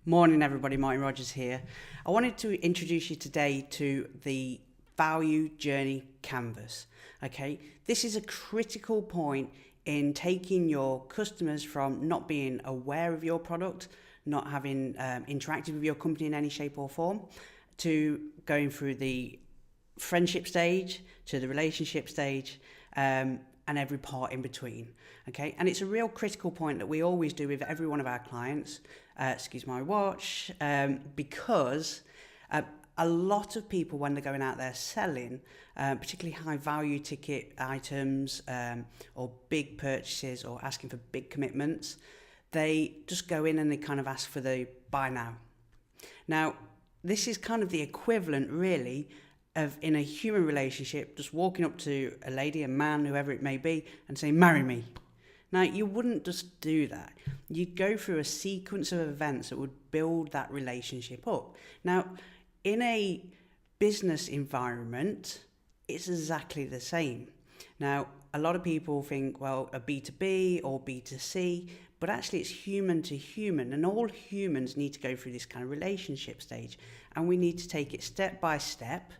Morning everybody, Martin Rogers here. I wanted to introduce you today to the value journey canvas. Okay, this is a critical point in taking your customers from not being aware of your product, not having interacted with your company in any shape or form, to going through the friendship stage, to the relationship stage, and every part in between. Okay, and it's a real critical point that we always do with every one of our clients. Excuse my watch, because a lot of people, when they're going out there selling, particularly high value ticket items or big purchases or asking for big commitments, they just go in and they kind of ask for the buy now. Now, this is kind of the equivalent really of, in a human relationship, just walking up to a lady, a man, whoever it may be, and saying, marry me. Now, you wouldn't just do that. You'd go through a sequence of events that would build that relationship up. Now, in a business environment, it's exactly the same. Now, a lot of people think, well, a B2B or B2C, but actually it's human to human, and all humans need to go through this kind of relationship stage, and we need to take it step by step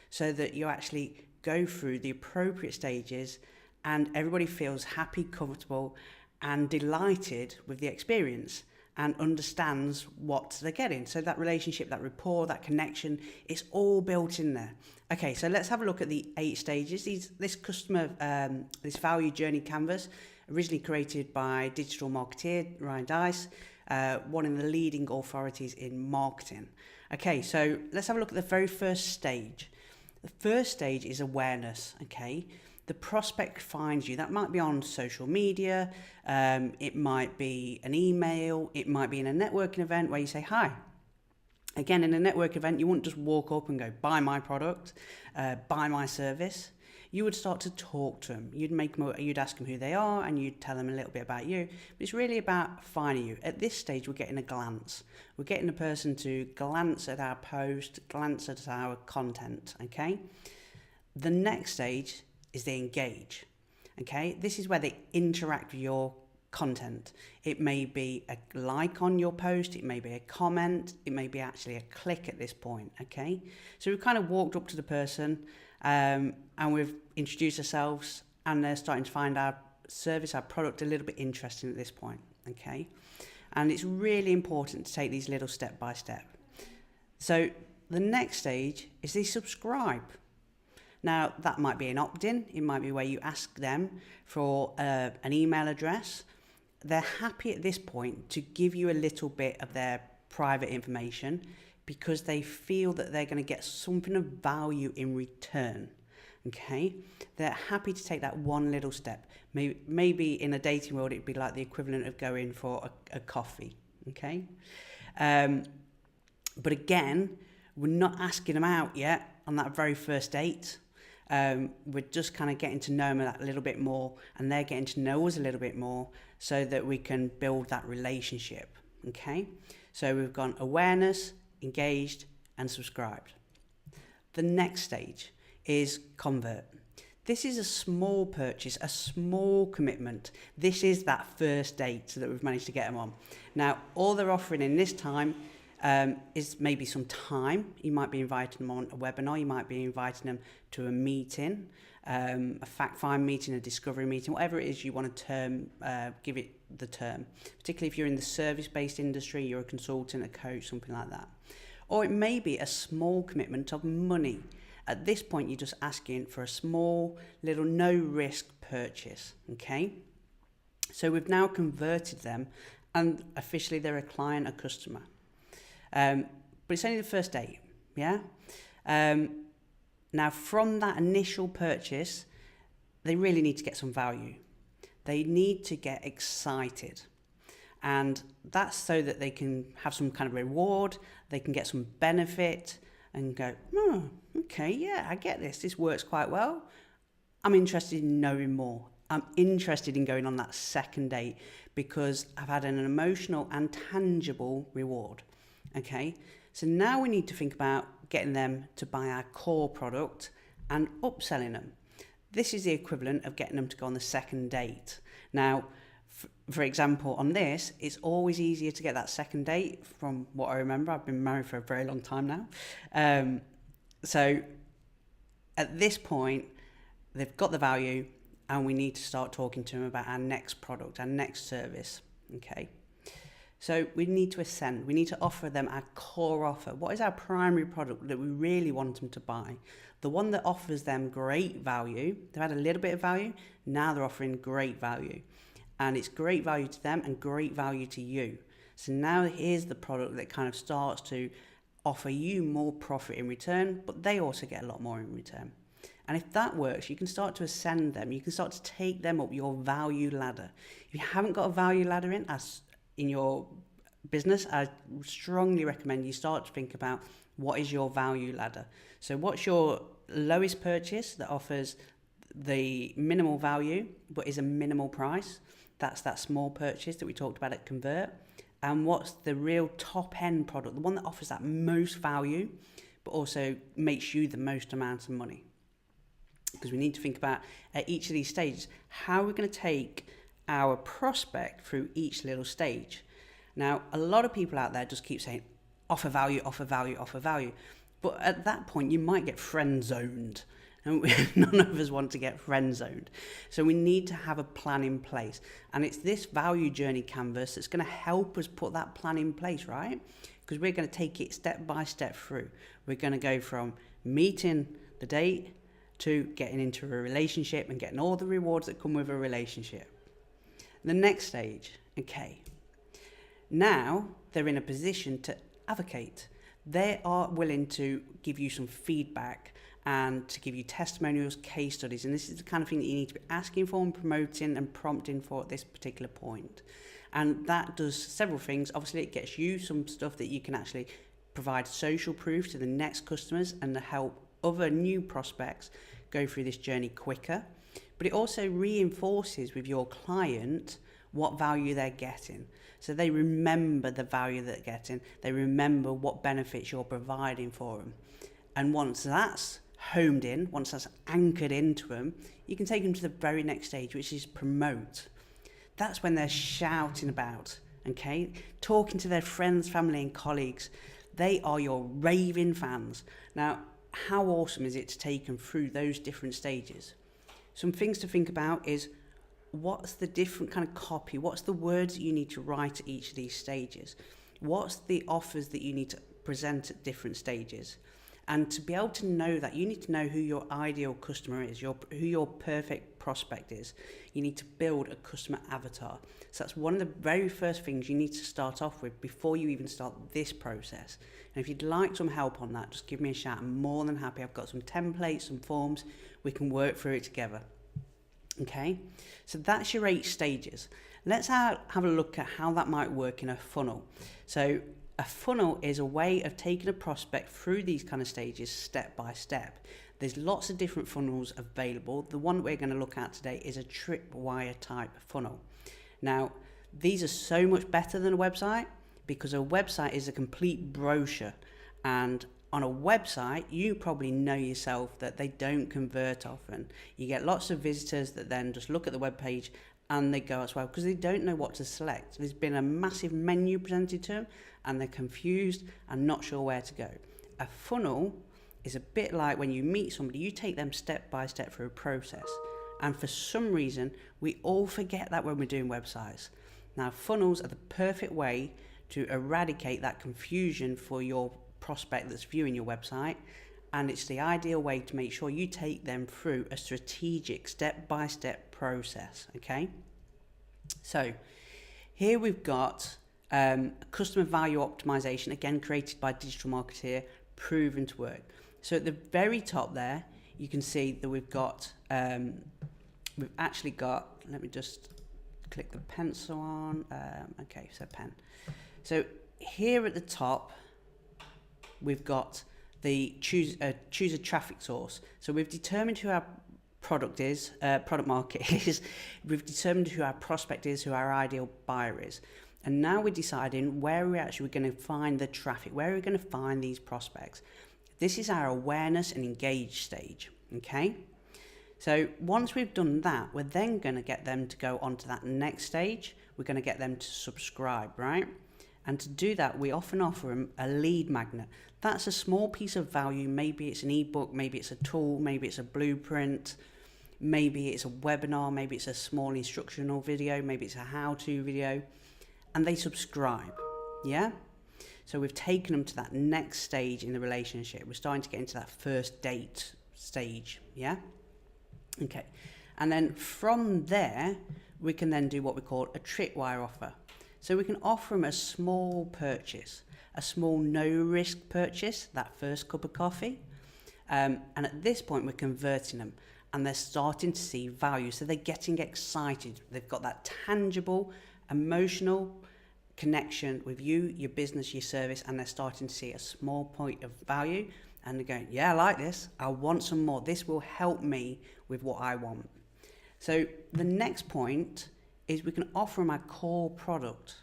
so that you actually go through the appropriate stages and everybody feels happy, comfortable, and delighted with the experience and understands what they're getting. So that relationship, that rapport, that connection, it's all built in there. Okay, so let's have a look at the 8 stages. This value journey canvas, originally created by Digital Marketer Ryan Deiss, one of the leading authorities in marketing. Okay, so let's have a look at the very first stage. The first stage is awareness, okay? The prospect finds you. That might be on social media, it might be an email, it might be in a networking event where you say, hi. Again, in a network event, you wouldn't just walk up and go, buy my product, buy my service. You would start to talk to them. You'd ask them who they are and you'd tell them a little bit about you. But it's really about finding you. At this stage, we're getting a glance. We're getting a person to glance at our post, glance at our content, okay? The next stage is they engage, okay? This is where they interact with your content. It may be a like on your post, it may be a comment, it may be actually a click at this point, okay? So we've kind of walked up to the person and we've introduced ourselves, and they're starting to find our service, our product a little bit interesting at this point, okay? And it's really important to take these little step by step. So the next stage is they subscribe. Now, that might be an opt-in. It might be where you ask them for an email address. They're happy at this point to give you a little bit of their private information because they feel that they're going to get something of value in return, okay? They're happy to take that one little step. Maybe in a dating world, it'd be like the equivalent of going for a coffee, okay? But again, we're not asking them out yet on that very first date. We're just kind of getting to know them a little bit more, and they're getting to know us a little bit more so that we can build that relationship, okay? So we've gone awareness, engaged, and subscribed. The next stage is convert. This is a small purchase, a small commitment. This is that first date that we've managed to get them on. Now, all they're offering in this time is maybe some time. You might be inviting them on a webinar, you might be inviting them to a meeting, a fact-find meeting, a discovery meeting, whatever it is you want to give it the term. Particularly if you're in the service-based industry, you're a consultant, a coach, something like that. Or it may be a small commitment of money. At this point, you're just asking for a small, little, no-risk purchase, okay? So we've now converted them, and officially they're a client, a customer. But it's only the first date, yeah? Now, from that initial purchase, they really need to get some value. They need to get excited. And that's so that they can have some kind of reward, they can get some benefit and go, oh, okay, yeah, I get this. This works quite well. I'm interested in knowing more. I'm interested in going on that second date because I've had an emotional and tangible reward. Okay, so now we need to think about getting them to buy our core product and upselling them. This is the equivalent of getting them to go on the second date. Now, For example, on this, it's always easier to get that second date from what I remember. I've been married for a very long time now. So at this point, they've got the value and we need to start talking to them about our next product, our next service, okay? So we need to ascend. We need to offer them our core offer. What is our primary product that we really want them to buy? The one that offers them great value. They've had a little bit of value. Now they're offering great value. And it's great value to them and great value to you. So now here's the product that kind of starts to offer you more profit in return, but they also get a lot more in return. And if that works, you can start to ascend them. You can start to take them up your value ladder. If you haven't got a value ladder in your business, I strongly recommend you start to think about what is your value ladder. So what's your lowest purchase that offers the minimal value but is a minimal price? That's that small purchase that we talked about at Convert. And what's the real top end product, the one that offers that most value but also makes you the most amount of money? Because we need to think about at each of these stages, how we're going to take our prospect through each little stage. Now, a lot of people out there just keep saying, offer value, offer value, offer value. But at that point, you might get friend zoned. And none of us want to get friend zoned. So we need to have a plan in place. And it's this value journey canvas that's going to help us put that plan in place, right? Because we're going to take it step by step through. We're going to go from meeting the date to getting into a relationship and getting all the rewards that come with a relationship. The next stage, okay. Now they're in a position to advocate. They are willing to give you some feedback and to give you testimonials, case studies. And this is the kind of thing that you need to be asking for and promoting and prompting for at this particular point. And that does several things. Obviously, it gets you some stuff that you can actually provide social proof to the next customers and to help other new prospects go through this journey quicker. But it also reinforces with your client what value they're getting. So they remember the value they're getting. They remember what benefits you're providing for them. And once that's homed in, once that's anchored into them, you can take them to the very next stage, which is promote. That's when they're shouting about, okay? Talking to their friends, family and colleagues. They are your raving fans. Now, how awesome is it to take them through those different stages? Some things to think about is, what's the different kind of copy? What's the words that you need to write at each of these stages? What's the offers that you need to present at different stages? And to be able to know that, you need to know who your ideal customer is, who your perfect prospect is. You need to build a customer avatar. So that's one of the very first things you need to start off with before you even start this process. And if you'd like some help on that, just give me a shout. I'm more than happy. I've got some templates, some forms. We can work through it together. Okay, so that's your 8 stages. Let's have a look at how that might work in a funnel. So a funnel is a way of taking a prospect through these kind of stages step by step. There's lots of different funnels available. The one we're going to look at today is a tripwire type funnel. Now, these are so much better than a website because a website is a complete brochure, and on a website, you probably know yourself that they don't convert often. You get lots of visitors that then just look at the web page and they go as well because they don't know what to select. There's been a massive menu presented to them and they're confused and not sure where to go. A funnel is a bit like when you meet somebody, you take them step by step through a process. And for some reason, we all forget that when we're doing websites. Now, funnels are the perfect way to eradicate that confusion for your prospect that's viewing your website, and it's the ideal way to make sure you take them through a strategic step-by-step process. Okay, so here we've got customer value optimization, again created by Digital Marketer, proven to work. So at the very top there you can see that we've actually got, let me just click the pencil on, okay, so pen. So here at the top we've got the choose a traffic source. So we've determined who our product market is. We've determined who our prospect is, who our ideal buyer is. And now we're deciding where we're actually going to find the traffic, where we're going to find these prospects. This is our awareness and engage stage, okay? So once we've done that, we're then going to get them to go on to that next stage. We're going to get them to subscribe, right? And to do that, we often offer them a lead magnet. That's a small piece of value. Maybe it's an ebook, maybe it's a tool, maybe it's a blueprint, maybe it's a webinar, maybe it's a small instructional video, maybe it's a how-to video, and they subscribe, yeah? So we've taken them to that next stage in the relationship. We're starting to get into that first date stage, yeah? Okay, and then from there, we can then do what we call a tripwire offer. So we can offer them a small purchase, a small no-risk purchase, that first cup of coffee. And at this point, we're converting them and they're starting to see value. So they're getting excited. They've got that tangible, emotional connection with you, your business, your service, and they're starting to see a small point of value. And they're going, yeah, I like this. I want some more. This will help me with what I want. So the next point is we can offer them our core product.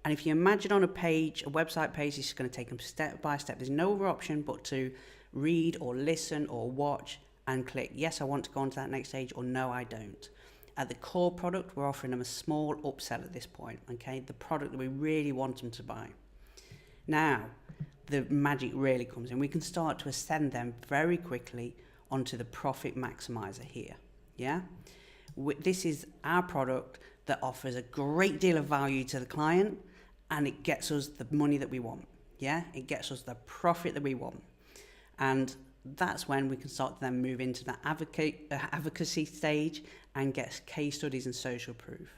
And if you imagine on a page, a website page, this is going to take them step by step. There's no other option but to read or listen or watch and click, yes, I want to go on to that next stage, or no, I don't. At the core product, we're offering them a small upsell at this point, okay? The product that we really want them to buy. Now, the magic really comes in. We can start to ascend them very quickly onto the profit maximizer here, yeah? This is our product that offers a great deal of value to the client, and it gets us the money that we want, yeah? It gets us the profit that we want. And that's when we can start to then move into the advocacy stage and get case studies and social proof.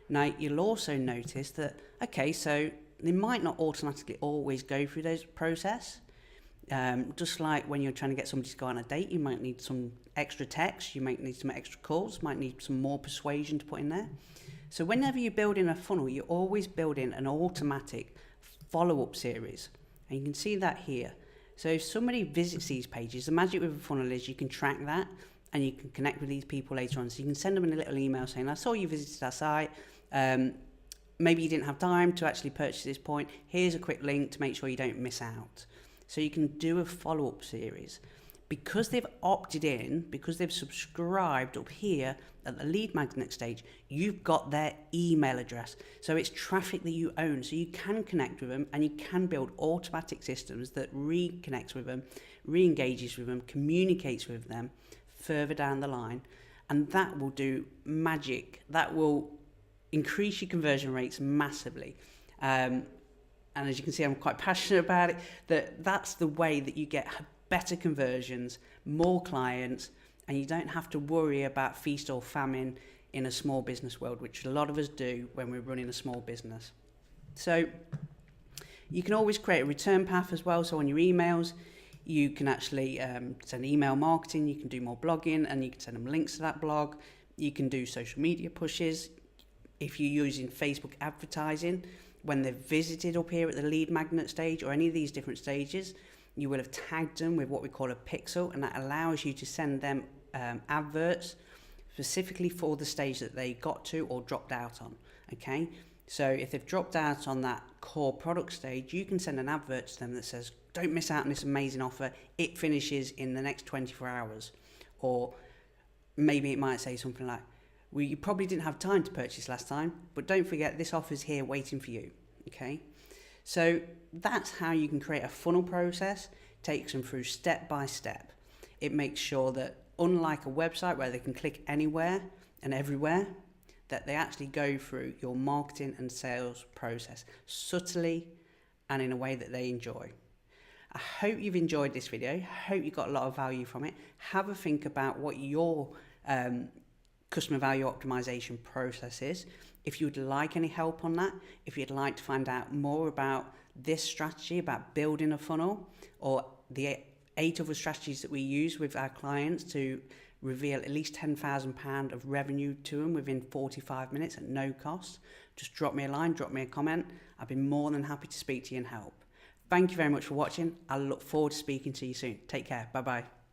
Now, you'll also notice that, okay, so they might not automatically always go through those process. Just like when you're trying to get somebody to go on a date, you might need some extra text, you might need some extra calls, might need some more persuasion to put in there. So whenever you build in a funnel, you always build in an automatic follow-up series. And you can see that here. So if somebody visits these pages, the magic with a funnel is you can track that and you can connect with these people later on. So you can send them a little email saying, I saw you visited our site. Maybe you didn't have time to actually purchase this point. Here's a quick link to make sure you don't miss out. So you can do a follow-up series. Because they've opted in, because they've subscribed up here at the lead magnet stage, you've got their email address. So it's traffic that you own. So you can connect with them and you can build automatic systems that reconnects with them, re-engages with them, communicates with them further down the line. And that will do magic. That will increase your conversion rates massively. And as you can see, I'm quite passionate about it, that's the way that you get better conversions, more clients, and you don't have to worry about feast or famine in a small business world, which a lot of us do when we're running a small business. So you can always create a return path as well. So on your emails, you can actually send email marketing, you can do more blogging, and you can send them links to that blog. You can do social media pushes. If you're using Facebook advertising, when they've visited up here at the lead magnet stage or any of these different stages, you will have tagged them with what we call a pixel, and that allows you to send them adverts specifically for the stage that they got to or dropped out on, okay? So if they've dropped out on that core product stage, you can send an advert to them that says, don't miss out on this amazing offer. It finishes in the next 24 hours. Or maybe it might say something like, well, you probably didn't have time to purchase last time, but don't forget this offer's here waiting for you, okay? So that's how you can create a funnel process, takes them through step by step. It makes sure that unlike a website where they can click anywhere and everywhere, that they actually go through your marketing and sales process subtly and in a way that they enjoy. I hope you've enjoyed this video. I hope you got a lot of value from it. Have a think about what your customer value optimization process is. If you'd like any help on that, if you'd like to find out more about this strategy, about building a funnel, or the 8 other strategies that we use with our clients to reveal at least £10,000 of revenue to them within 45 minutes at no cost, just drop me a line, drop me a comment. I'd be more than happy to speak to you and help. Thank you very much for watching. I look forward to speaking to you soon. Take care. Bye-bye.